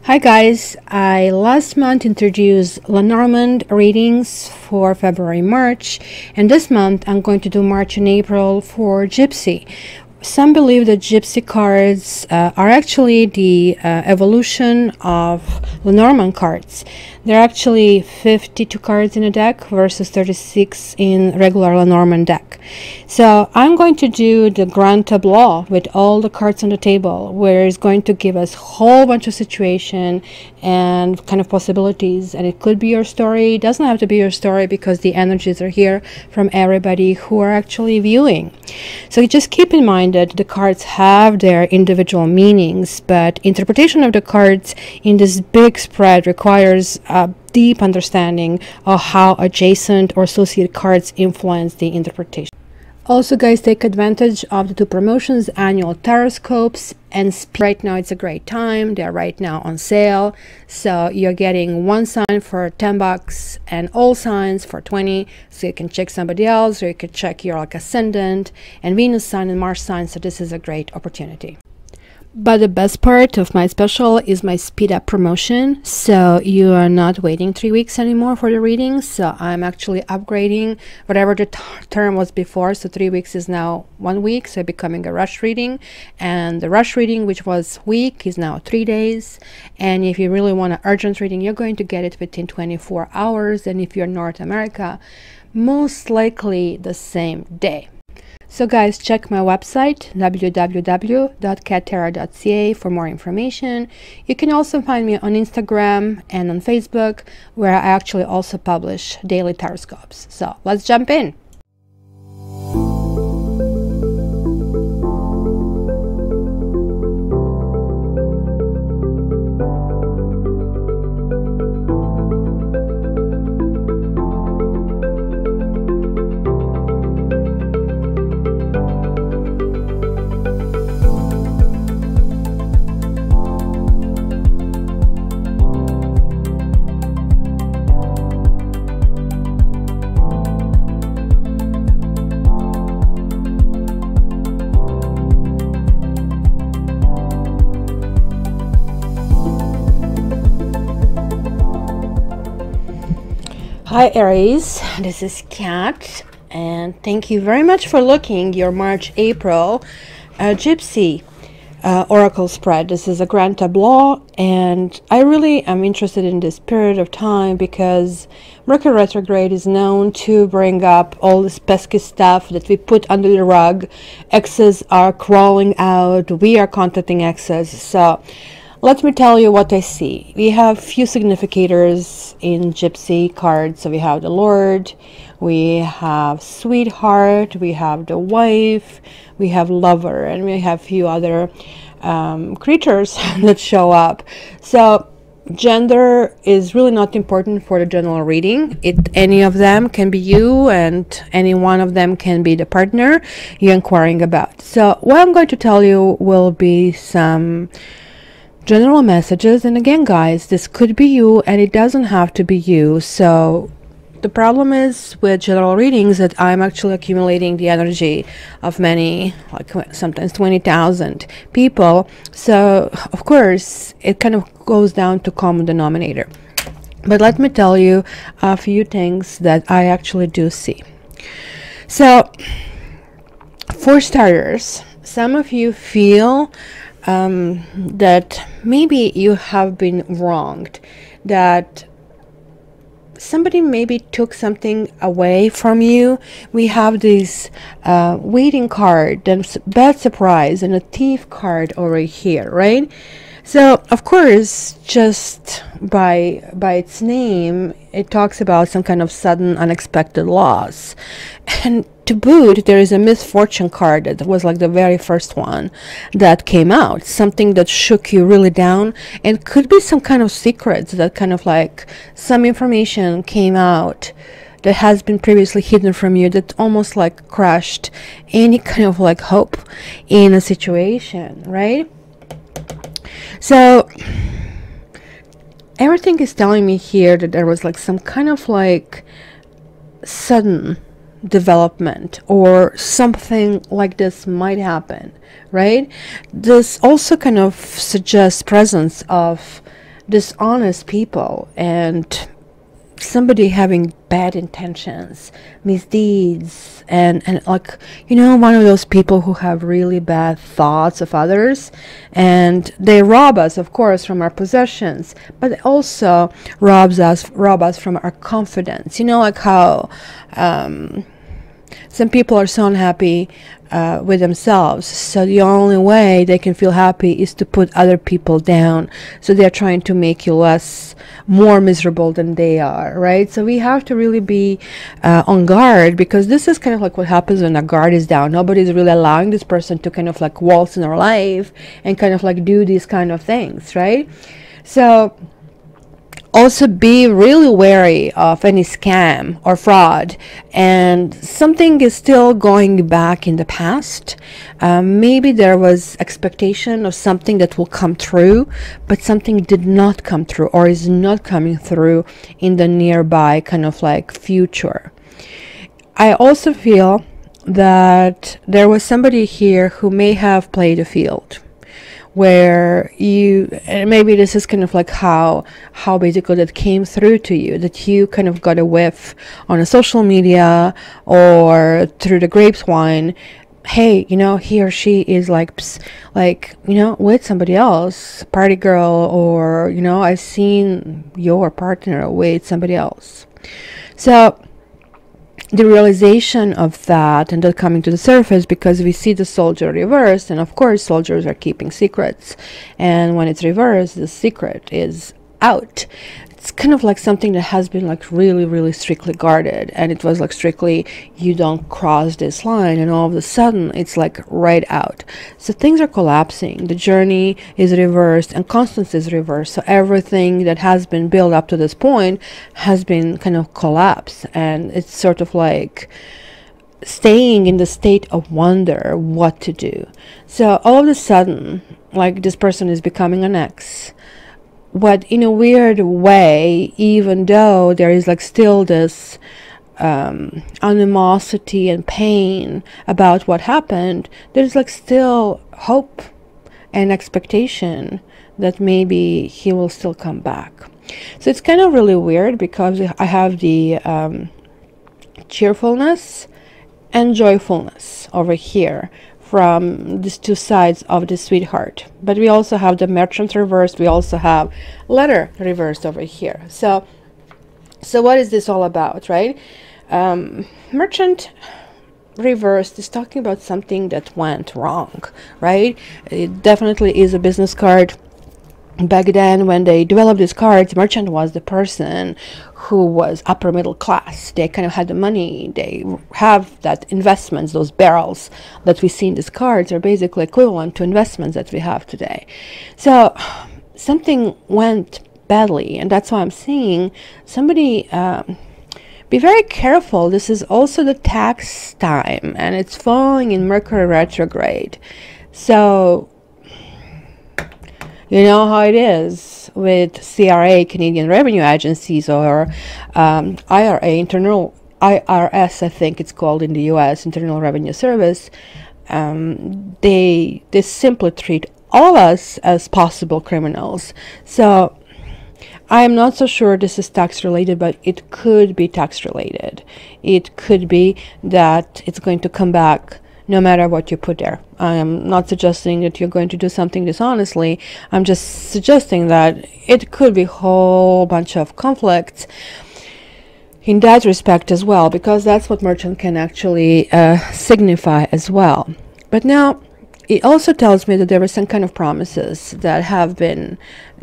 Hi guys, I last month introduced Lenormand readings for February, March, and this month I'm going to do March and April for Gypsy. Some believe that Gypsy cards are actually the evolution of Lenormand cards. There are actually 52 cards in a deck versus 36 in regular Lenormand deck. So I'm going to do the grand tableau with all the cards on the table, where it's going to give us a whole bunch of situation and kind of possibilities. And it could be your story. It doesn't have to be your story because the energies are here from everybody who are actually viewing. So just keep in mind that the cards have their individual meanings, but interpretation of the cards in this big spread requires a deep understanding of how adjacent or associated cards influence the interpretation. Also, guys, take advantage of the two promotions, annual Taroscopes and right now it's a great time. They're right now on sale, so you're getting one sign for $10 and all signs for 20, so you can check somebody else, or you could check your ascendant and Venus sign and Mars sign. So this is a great opportunity. But the best part of my special is my speed up promotion, so you are not waiting 3 weeks anymore for the readings. So I'm actually upgrading whatever the term was before, so 3 weeks is now 1 week, so becoming a rush reading, and the rush reading, which was week, is now 3 days. And if you really want an urgent reading, you're going to get it within 24 hours, and if you're North America, most likely the same day. So guys, check my website www.cattarot.ca for more information. You can also find me on Instagram and on Facebook, where I actually also publish daily Taroscopes. So let's jump in. Hi Aries, this is Kat, and thank you very much for looking your March-April Gypsy oracle spread. This is a grand tableau, and I really am interested in this period of time because Mercury retrograde is known to bring up all this pesky stuff that we put under the rug. Exes are crawling out, we are contacting exes. So let me tell you what I see. We have few significators in Gypsy cards. So we have the Lord, we have sweetheart, we have the wife, we have lover, and we have few other creatures that show up. So gender is really not important for the general reading. Any of them can be you, and any one of them can be the partner you're inquiring about. So what I'm going to tell you will be some general messages, and again guys, this could be you and it doesn't have to be you. So the problem is with general readings that I'm actually accumulating the energy of many, like sometimes 20,000 people, so of course it kind of goes down to common denominator. But let me tell you a few things that I actually do see. So for starters, some of you feel that maybe you have been wronged, that somebody maybe took something away from you. We have this waiting card, then bad surprise, and a thief card over here, right? So of course, just by its name, it talks about some kind of sudden unexpected loss. And to boot, there is a misfortune card that was like the very first one that came out, something that shook you really down, and could be some kind of secrets that kind of like some information came out that has been previously hidden from you, that almost like crushed any kind of like hope in a situation, right? So everything is telling me here that there was like some kind of like sudden development, or something like this might happen, right? This also kind of suggests presence of dishonest people and somebody having bad intentions, misdeeds, and like, you know, one of those people who have really bad thoughts of others, and they rob us, of course, from our possessions, but they also rob us from our confidence. You know, like how some people are so unhappy with themselves, so the only way they can feel happy is to put other people down. So they're trying to make you more miserable than they are, right? So we have to really be on guard, because this is kind of like what happens when a guard is down. Nobody's really allowing this person to kind of like waltz in our life and kind of like do these kind of things, right? So also be really wary of any scam or fraud, and something is still going back in the past. Maybe there was expectation of something that will come through, but something did not come through or is not coming through in the nearby kind of like future. I also feel that there was somebody here who may have played a field where you, and maybe this is kind of like how basically that came through to you, that you kind of got a whiff on a social media or through the grapevine. Hey, you know, he or she is like, you know, with somebody else, party girl, or, you know, I've seen your partner with somebody else. So the realization of that and that coming to the surface, because we see the soldier reversed, and of course soldiers are keeping secrets, and when it's reversed, the secret is out. It's kind of like something that has been like really strictly guarded, and it was like strictly, you don't cross this line, and all of a sudden it's like right out. So things are collapsing, the journey is reversed, and Constance is reversed. So everything that has been built up to this point has been kind of collapsed, and it's sort of like staying in the state of wonder what to do. So all of a sudden, like, this person is becoming an ex, but in a weird way, even though there is like still this animosity and pain about what happened, there's like still hope and expectation that maybe he will still come back. So it's kind of really weird, because I have the cheerfulness and joyfulness over here from these two sides of the sweetheart, but we also have the merchant reversed, we also have letter reversed over here. So what is this all about, right? Merchant reversed is talking about something that went wrong, right? It definitely is a business card. Back then, when they developed these cards, merchant was the person who was upper middle class. They kind of had the money. They have that investments, those barrels that we see in these cards are basically equivalent to investments that we have today. So something went badly, and that's why I'm saying somebody be very careful. This is also the tax time, and it's falling in Mercury retrograde. So you know how it is with CRA, Canadian Revenue Agencies, or IRA, IRS, I think it's called in the US, Internal Revenue Service. They simply treat all of us as possible criminals. So I'm not so sure this is tax related, but it could be tax related. It could be that it's going to come back no matter what you put there. I am not suggesting that you're going to do something dishonestly. I'm just suggesting that it could be a whole bunch of conflicts in that respect as well, because that's what merchant can actually signify as well. But now it also tells me that there were some kind of promises that have been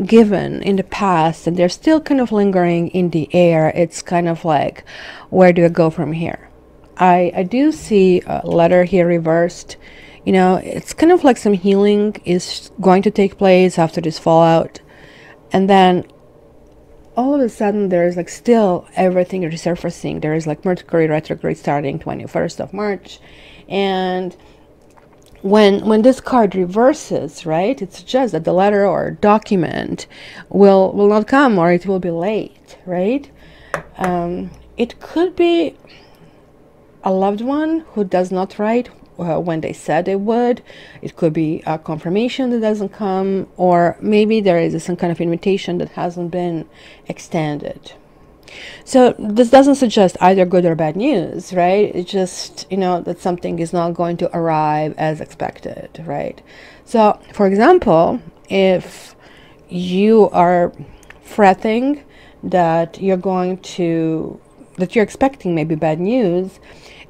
given in the past, and they're still kind of lingering in the air. It's kind of like, where do I go from here? I do see a letter here reversed. You know, it's kind of like some healing is going to take place after this fallout, and then all of a sudden there is like still everything resurfacing. There is like Mercury retrograde starting 21st of March, and when this card reverses, right, it suggests that the letter or document will not come, or it will be late, right? It could be a loved one who does not write when they said they would. It could be a confirmation that doesn't come, or maybe there is some kind of invitation that hasn't been extended. So this doesn't suggest either good or bad news, right? It's just, you know, that something is not going to arrive as expected, right? So, for example, if you are fretting that you're expecting maybe bad news,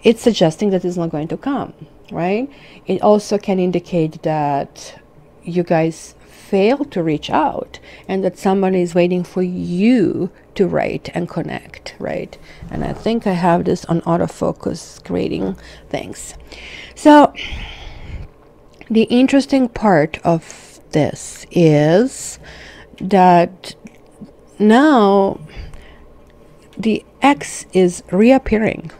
it's suggesting that it's not going to come, right? It also can indicate that you guys fail to reach out and that somebody is waiting for you to write and connect, right? And I think I have this on autofocus creating things. So the interesting part of this is that now the X is reappearing.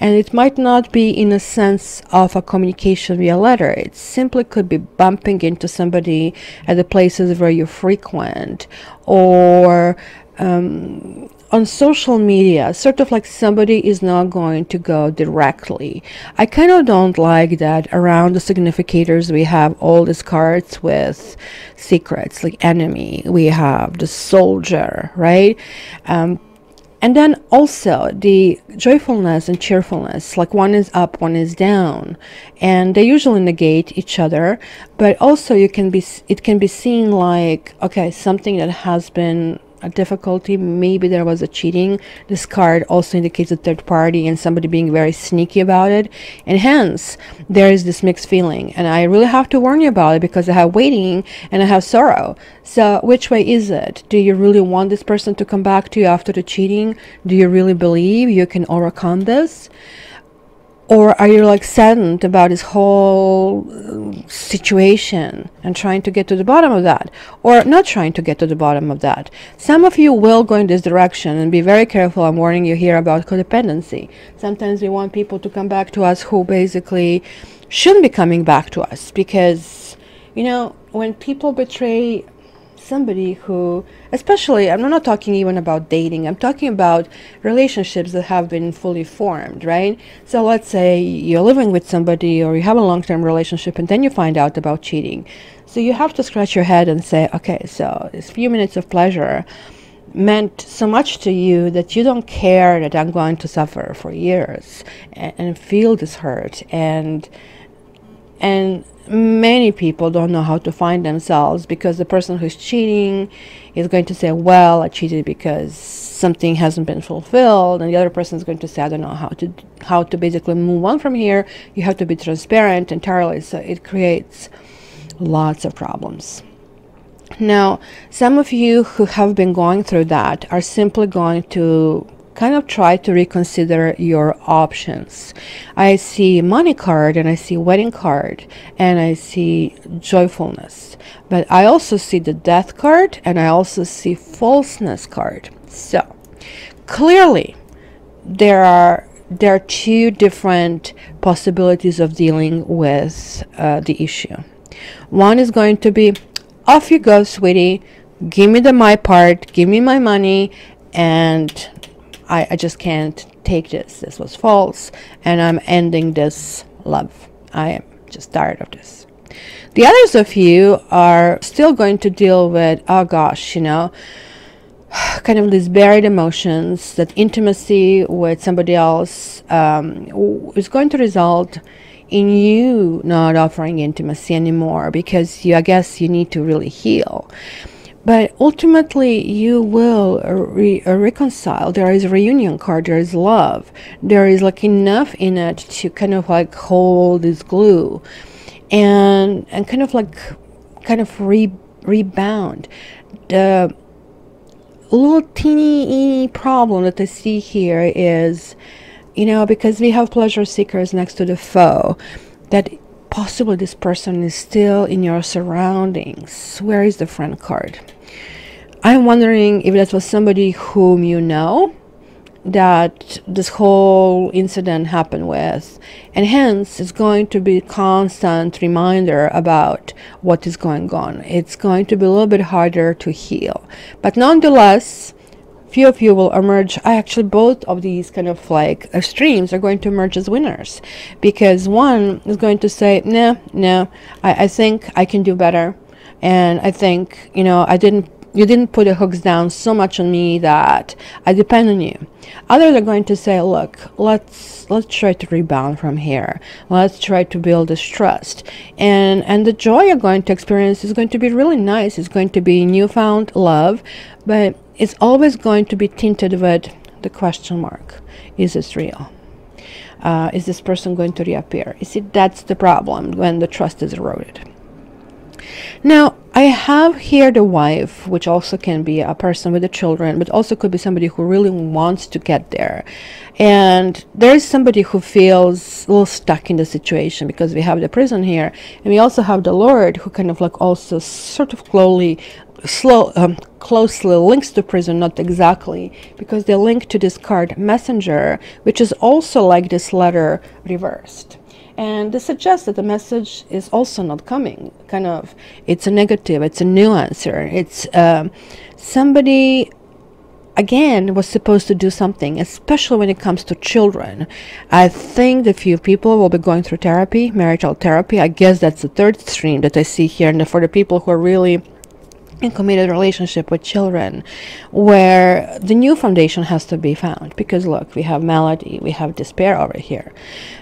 And it might not be in a sense of a communication via letter. It simply could be bumping into somebody at the places where you frequent, or on social media, sort of like somebody is not going to go directly. I kind of don't like that around the significators we have all these cards with secrets, like enemy, we have the soldier, right? And then also the joyfulness and cheerfulness, like one is up, one is down, and they usually negate each other. But also it can be seen like, okay, something that has been a difficulty, maybe there was a cheating. This card also indicates a third party and somebody being very sneaky about it, and hence there is this mixed feeling. And I really have to warn you about it because I have waiting and I have sorrow. So which way is it? Do you really want this person to come back to you after the cheating? Do you really believe you can overcome this? Or are you like saddened about this whole situation and trying to get to the bottom of that, or not trying to get to the bottom of that? Some of you will go in this direction, and be very careful. I'm warning you here about codependency. Sometimes we want people to come back to us who basically shouldn't be coming back to us, because, you know, when people betray somebody who, especially, I'm not talking even about dating, I'm talking about relationships that have been fully formed, right? So let's say you're living with somebody or you have a long-term relationship and then you find out about cheating. So you have to scratch your head and say, okay, so this few minutes of pleasure meant so much to you that you don't care that I'm going to suffer for years and feel this hurt. And many people don't know how to find themselves, because the person who's cheating is going to say, well, I cheated because something hasn't been fulfilled, and the other person is going to say, I don't know how to basically move on from here. You have to be transparent entirely. So it creates lots of problems. Now, some of you who have been going through that are simply going to kind of try to reconsider your options. I see money card, and I see wedding card, and I see joyfulness, but I also see the death card, and I also see falseness card. So clearly there are two different possibilities of dealing with the issue. One is going to be, off you go, sweetie, give me my part, give me my money, and I just can't take this. This was false, and I'm ending this love. I am just tired of this. The others of you are still going to deal with, oh gosh, you know, kind of these buried emotions, that intimacy with somebody else is going to result in you not offering intimacy anymore, because I guess you need to really heal. But ultimately, you will reconcile. There is a reunion card. There is love. There is like enough in it to kind of like hold this glue, and kind of rebound. The little teeny problem that I see here is, you know, because we have pleasure seekers next to the foe, that possibly this person is still in your surroundings. Where is the friend card? I'm wondering if that was somebody whom you know, that this whole incident happened with, and hence it's going to be a constant reminder about what is going on. It's going to be a little bit harder to heal, but nonetheless, few of you will emerge. Actually, both of these kind of like streams are going to emerge as winners, because one is going to say, no, I think I can do better, and I think, you know, you didn't put the hooks down so much on me that I depend on you. Others are going to say, look, let's try to rebound from here. Let's try to build this trust. And the joy you're going to experience is going to be really nice. It's going to be newfound love, but it's always going to be tinted with the question mark. Is this real? Is this person going to reappear? You see, that's the problem when the trust is eroded. Now, I have here the wife, which also can be a person with the children, but also could be somebody who really wants to get there. And there is somebody who feels a little stuck in the situation, because we have the prison here, and we also have the Lord, who kind of like also sort of closely links to prison, not exactly, because they link to this card Messenger, which is also like this letter reversed. And this suggests that the message is also not coming. Kind of, it's a negative, it's a new answer. It's somebody, again, was supposed to do something, especially when it comes to children. I think that few people will be going through therapy, marital therapy. I guess that's the third stream that I see here. And for the people who are really in committed relationship with children, where the new foundation has to be found, because look, we have melody, we have despair over here,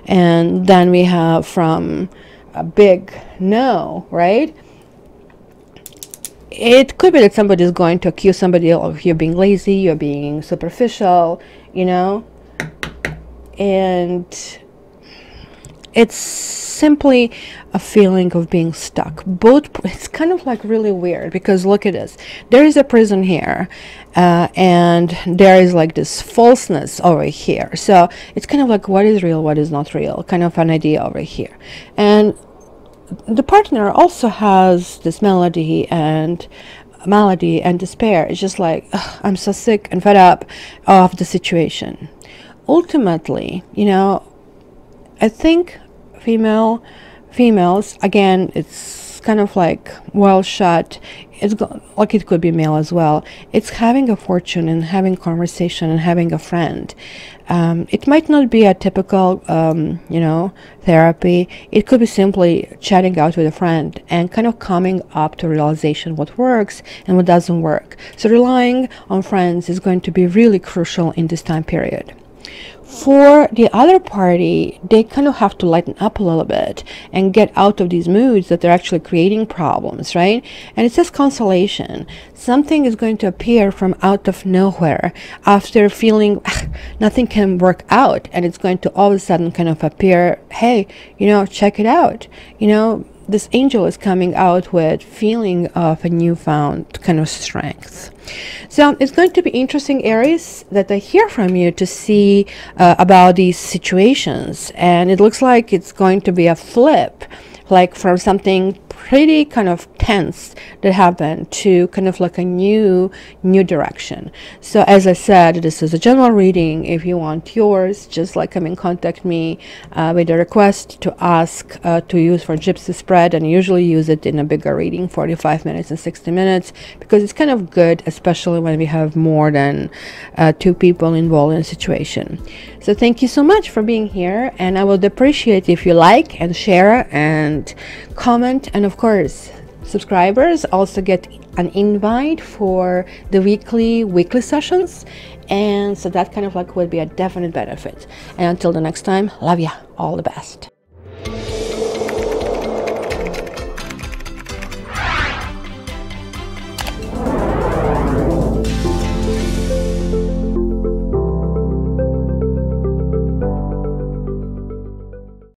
and then we have from a big no, right? It could be that somebody is going to accuse somebody of you being lazy, you're being superficial, you know, and it's simply a feeling of being stuck. It's kind of like really weird, because look at this. There is a prison here, and there is like this falseness over here. So it's kind of like, what is real, what is not real, kind of an idea over here. And the partner also has this malady and despair. It's just like, I'm so sick and fed up of the situation. Ultimately, you know, I think females, again, it's kind of like well shot. It's like, it could be male as well. It's having a fortune and having conversation and having a friend. It might not be a typical, you know, therapy. It could be simply chatting out with a friend and kind of coming up to realization what works and what doesn't work. So relying on friends is going to be really crucial in this time period. For the other party, they kind of have to lighten up a little bit and get out of these moods that they're actually creating problems, right? And it says consolation. Something is going to appear from out of nowhere after feeling nothing can work out, and it's going to all of a sudden kind of appear, hey, you know, check it out. You know, this angel is coming out with feeling of a newfound kind of strength. So it's going to be interesting, Aries, that I hear from you to see about these situations. And it looks like it's going to be a flip, like from something pretty kind of tense that happened to kind of like a new direction. So as I said, this is a general reading. If you want yours, just like come and contact me with a request to ask to use for Gypsy spread, and usually use it in a bigger reading, 45 minutes and 60 minutes, because it's kind of good, especially when we have more than 2 people involved in a situation. So thank you so much for being here, and I would appreciate if you like and share and comment, and of course subscribers also get an invite for the weekly sessions, and so that kind of like would be a definite benefit. And until the next time, love ya, all the best.